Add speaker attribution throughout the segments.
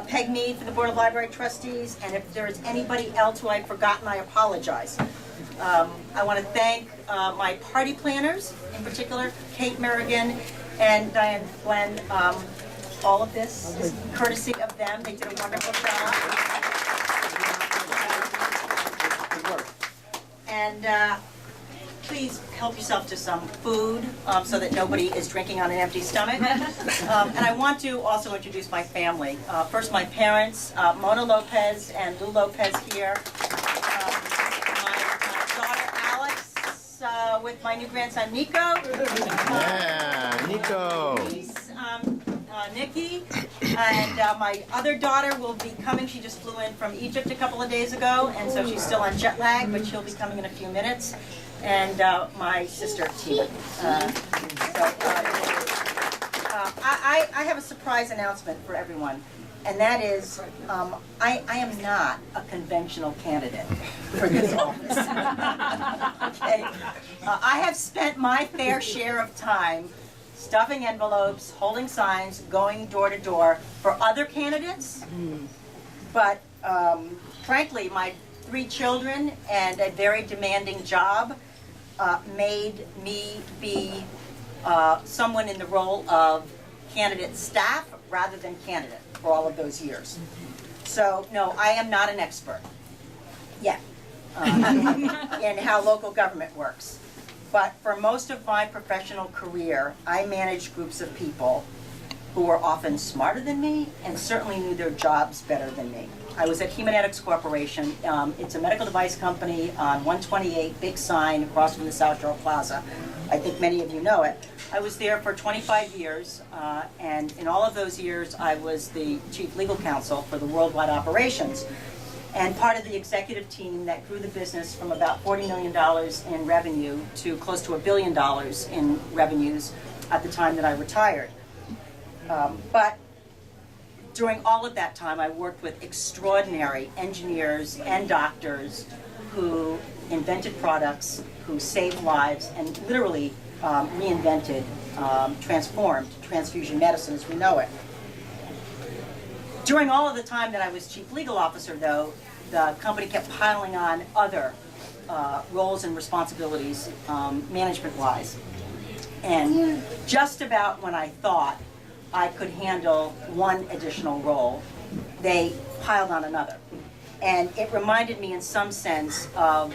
Speaker 1: Peg Mead for the Board of Library Trustees, and if there is anybody else who I've forgotten, I apologize. I want to thank my party planners, in particular, Kate Merrigan and Diane Glenn. All of this is courtesy of them. They did a wonderful job. And please help yourself to some food so that nobody is drinking on an empty stomach. And I want to also introduce my family. First, my parents, Mona Lopez and Lou Lopez here. My daughter Alex with my new grandson Nico.
Speaker 2: Yeah, Nico.
Speaker 1: Niece, Nikki, and my other daughter will be coming. She just flew in from Egypt a couple of days ago, and so she's still on jet lag, but she'll be coming in a few minutes. And my sister Tina. I have a surprise announcement for everyone, and that is I am not a conventional candidate for this office. Okay. I have spent my fair share of time stuffing envelopes, holding signs, going door to door for other candidates. But frankly, my 3 children and a very demanding job made me be someone in the role of candidate staff rather than candidate for all of those years. So no, I am not an expert yet in how local government works. But for most of my professional career, I managed groups of people who were often smarter than me and certainly knew their jobs better than me. I was at Humanetics Corporation. It's a medical device company on 128, big sign across from the South Shore Plaza. I think many of you know it. I was there for 25 years, and in all of those years, I was the chief legal counsel for the worldwide operations, and part of the executive team that grew the business from about $40 million in revenue to close to $1 billion in revenues at the time that I retired. But during all of that time, I worked with extraordinary engineers and doctors who invented products, who saved lives, and literally reinvented, transformed transfusion medicine as we know it. During all of the time that I was chief legal officer, though, the company kept piling on other roles and responsibilities, management-wise. And just about when I thought I could handle one additional role, they piled on another. And it reminded me in some sense of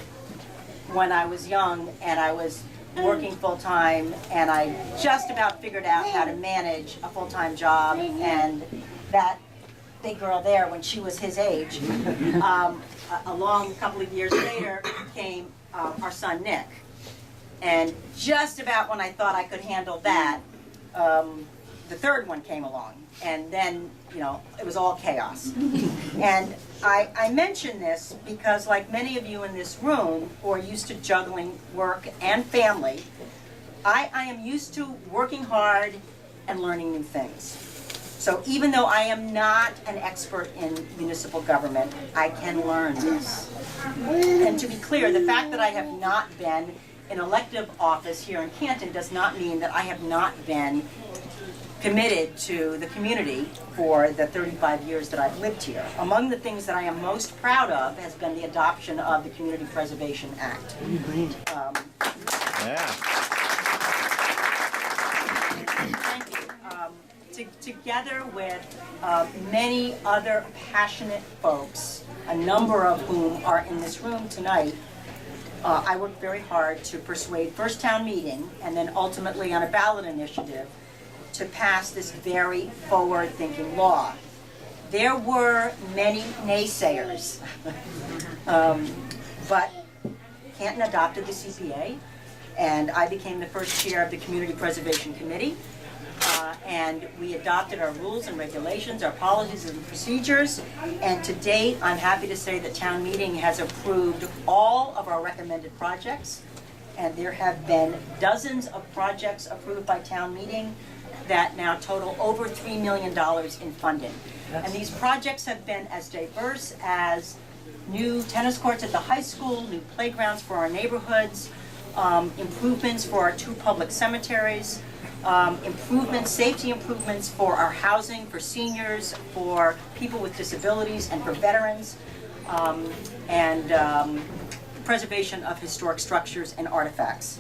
Speaker 1: when I was young and I was working full-time and I just about figured out how to manage a full-time job, and that big girl there, when she was his age, along a couple of years later came our son Nick. And just about when I thought I could handle that, the third one came along, and then, you know, it was all chaos. And I mention this because, like many of you in this room who are used to juggling work and family, I am used to working hard and learning new things. So even though I am not an expert in municipal government, I can learn this. And to be clear, the fact that I have not been in elective office here in Canton does not mean that I have not been committed to the community for the 35 years that I've lived here. Among the things that I am most proud of has been the adoption of the Community Preservation Act. Thank you. Together with many other passionate folks, a number of whom are in this room tonight, I worked very hard to persuade first town meeting and then ultimately on a ballot initiative to pass this very forward-thinking law. There were many naysayers, but Canton adopted the CPA, and I became the first chair of the Community Preservation Committee, and we adopted our rules and regulations, our policies and procedures, and to date, I'm happy to say that town meeting has approved all of our recommended projects, and there have been dozens of projects approved by town meeting that now total over $3 million in funding. And these projects have been as diverse as new tennis courts at the high school, new playgrounds for our neighborhoods, improvements for our 2 public cemeteries, improvements, safety improvements for our housing, for seniors, for people with disabilities, and for veterans, and preservation of historic structures and artifacts.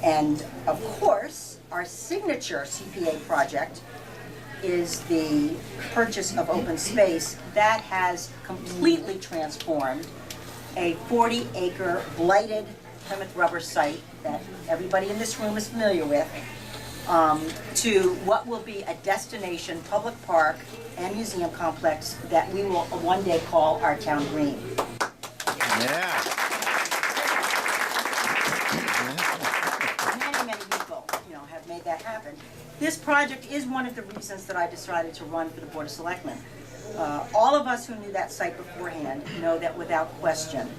Speaker 1: And of course, our signature CPA project is the purchase of open space that has completely transformed a 40-acre blighted Plymouth rubber site that everybody in this room is familiar with, to what will be a destination public park and museum complex that we will one day call our town green.
Speaker 2: Yeah.
Speaker 1: Many people, have made that happen. This project is one of the reasons that I decided to run for the Board of Selectmen. All of us who knew that site beforehand know that without question,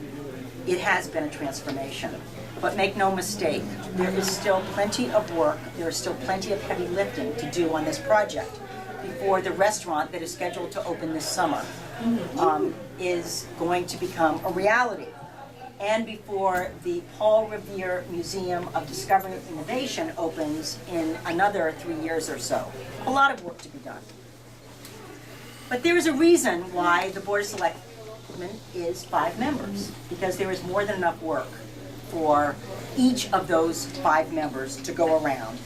Speaker 1: it has been a transformation. But make no mistake, there is still plenty of work, there is still plenty of heavy lifting to do on this project before the restaurant that is scheduled to open this summer is going to become a reality. And before the Paul Revere Museum of Discovery and Innovation opens in another 3 years or so. A lot of work to be done. But there is a reason why the Board of Selectmen is 5 members, because there is more than enough work for each of those 5 members to go around.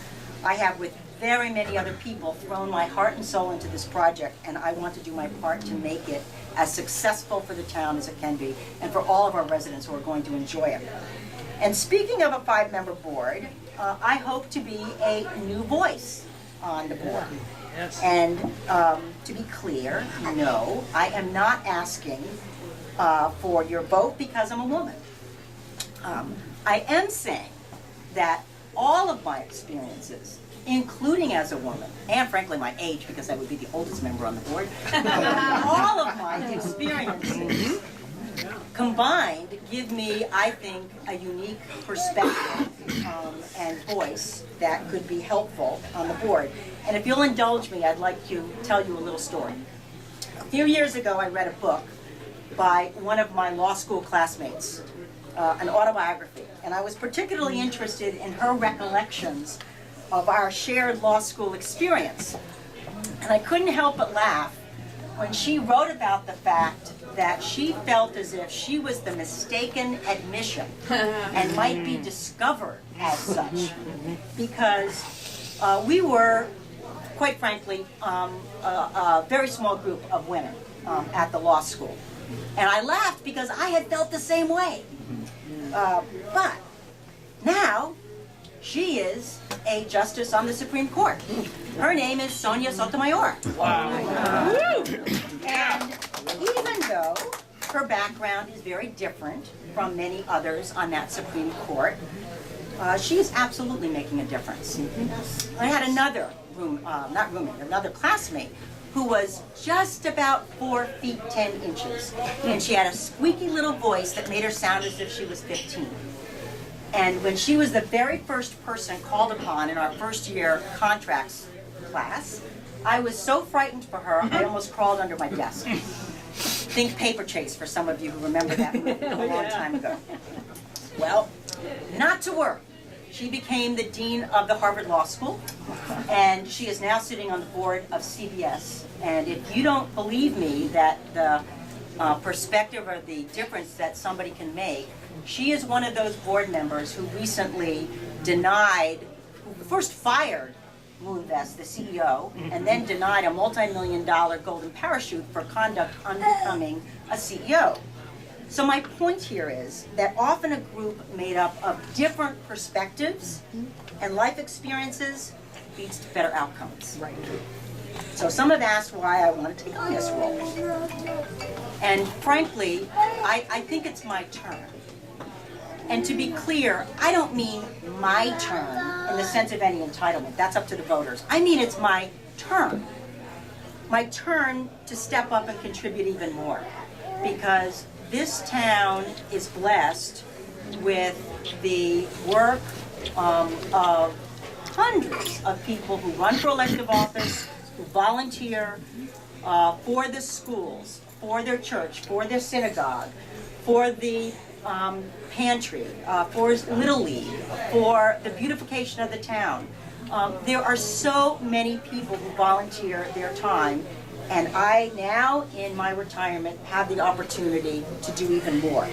Speaker 1: I have, with very many other people, thrown my heart and soul into this project, and I want to do my part to make it as successful for the town as it can be, and for all of our residents who are going to enjoy it. And speaking of a 5-member board, I hope to be a new voice on the board.
Speaker 3: Yes.
Speaker 1: And to be clear, no, I am not asking for your vote because I'm a woman. I am saying that all of my experiences, including as a woman, and frankly my age, because I would be the oldest member on the board, all of my experiences combined give me, I think, a unique perspective and voice that could be helpful on the board. And if you'll indulge me, I'd like to tell you a little story. A few years ago, I read a book by one of my law school classmates, an autobiography, and I was particularly interested in her recollections of our shared law school experience. And I couldn't help but laugh when she wrote about the fact that she felt as if she was the mistaken admission and might be discovered as such, because we were, quite frankly, a very small group of women at the law school. And I laughed because I had felt the same way. But now, she is a justice on the Supreme Court. Her name is Sonia Sotomayor.
Speaker 3: Wow.
Speaker 1: And even though her background is very different from many others on that Supreme Court, she is absolutely making a difference. I had another another classmate who was just about 4 feet 10 inches, and she had a squeaky little voice that made her sound as if she was 15. And when she was the very first person called upon in our first year contracts class, I was so frightened for her, I almost crawled under my desk. Think Paper Chase for some of you who remember that movie a long time ago. Well, not to worry. She became the dean of the Harvard Law School, and she is now sitting on the board of CBS. And if you don't believe me that the perspective or the difference that somebody can make, she is one of those board members who recently who first fired Moonves, the CEO, and then denied a multi-million-dollar golden parachute for conduct unbecoming a CEO. So my point here is that often a group made up of different perspectives and life experiences leads to better outcomes. Right. So some have asked why I want to take on this role. And frankly, I think it's my turn. And to be clear, I don't mean my turn in the sense of any entitlement. That's up to the voters. I mean it's my turn. My turn to step up and contribute even more. Because this town is blessed with the work of hundreds of people who run for elective office, who volunteer for the schools, for their church, for their synagogue, for the pantry, for Little League, for the beautification of the town, There are so many people who volunteer their time, and I now, in my retirement, have the opportunity to do even more.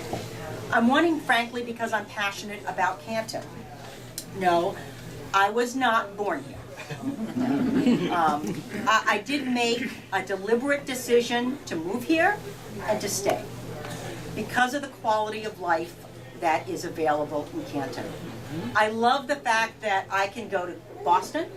Speaker 1: I'm wanting, frankly, because I'm passionate about Canton. No, I was not born here. I did make a deliberate decision to move here and to stay because of the quality of life that is available in Canton. I love the fact that I can go to Boston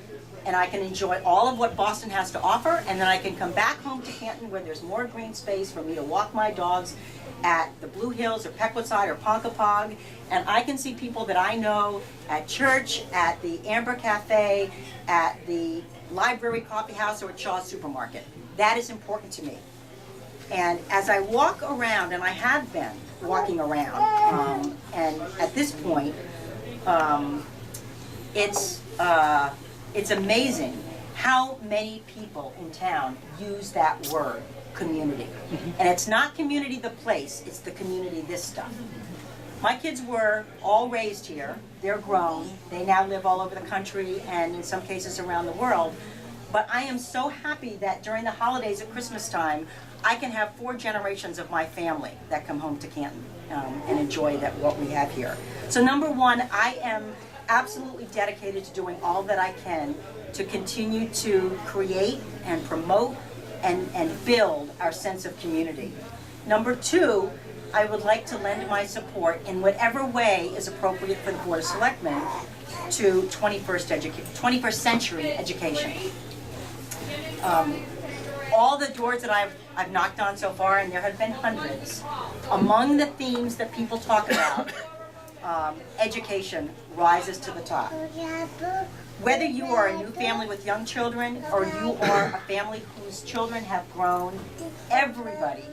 Speaker 1: and I can enjoy all of what Boston has to offer, and then I can come back home to Canton where there's more green space for me to walk my dogs at the Blue Hills or Pequotside or Ponkapog, and I can see people that I know at church, at the Amber Cafe, at the library coffee house, or at Shaw's Supermarket. That is important to me. And as I walk around, and I have been walking around, and at this point, it's amazing how many people in town use that word, community. And it's not community the place, it's the community this stuff. My kids were all raised here, they're grown, they now live all over the country and in some cases around the world. But I am so happy that during the holidays at Christmas time, I can have 4 generations of my family that come home to Canton and enjoy what we have here. So number one, I am absolutely dedicated to doing all that I can to continue to create and promote and build our sense of community. Number two, I would like to lend my support in whatever way is appropriate for the Board of Selectmen to 21st century education. All the doors that I've knocked on so far, and there have been hundreds, among the themes that people talk about, education rises to the top. Whether you are a new family with young children or you are a family whose children have grown, everybody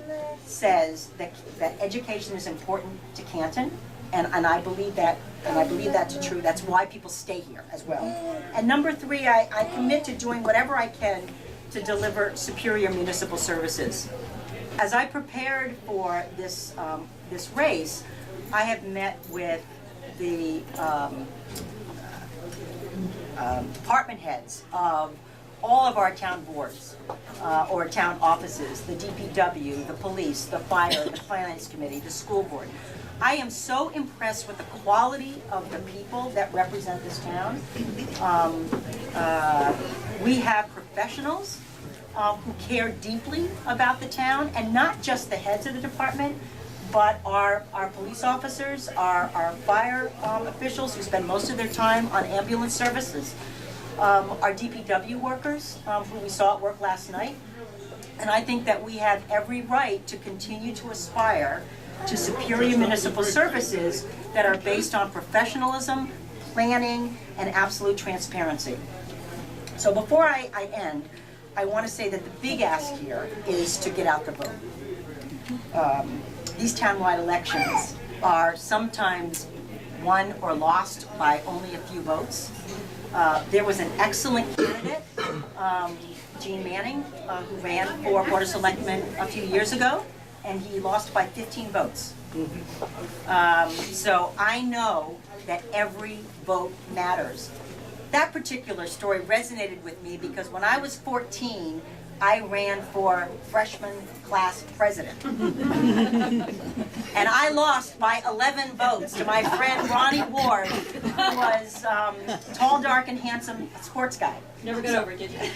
Speaker 1: says that education is important to Canton, and I believe that, to true. That's why people stay here as well. And number three, I commit to doing whatever I can to deliver superior municipal services. As I prepared for this race, I have met with the department heads of all of our town boards or town offices, the DPW, the police, the fire, the finance committee, the school board. I am so impressed with the quality of the people that represent this town. We have professionals who care deeply about the town, and not just the heads of the department, but our police officers, our fire officials who spend most of their time on ambulance services, our DPW workers who we saw at work last night. And I think that we have every right to continue to aspire to superior municipal services that are based on professionalism, planning, and absolute transparency. So before I end, I want to say that the big ask here is to get out the vote. These townwide elections are sometimes won or lost by only a few votes. There was an excellent candidate, Gene Manning, who ran for Board of Selectmen a few years ago, and he lost by 15 votes. So I know that every vote matters. That particular story resonated with me because when I was 14, I ran for freshman class president. And I lost by 11 votes to my friend Ronnie Ward, who was tall, dark, and handsome sports guy.
Speaker 3: Never got over it, did you?
Speaker 1: But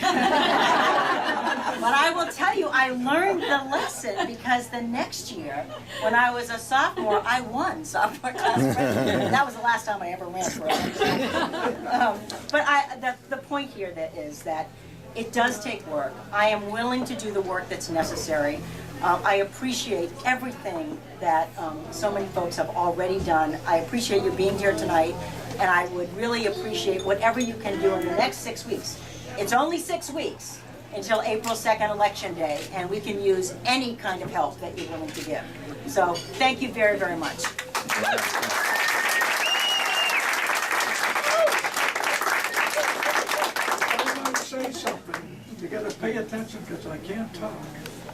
Speaker 1: I will tell you, I learned the lesson because the next year, when I was a sophomore, I won sophomore class president. That was the last time I ever ran for election. But the point here is that it does take work. I am willing to do the work that's necessary. I appreciate everything that so many folks have already done. I appreciate you being here tonight, and I would really appreciate whatever you can do in the next 6 weeks. It's only 6 weeks until April 2nd, Election Day, and we can use any kind of help that you're willing to give. So thank you very, very much.
Speaker 4: Say something. You gotta pay attention because I can't talk.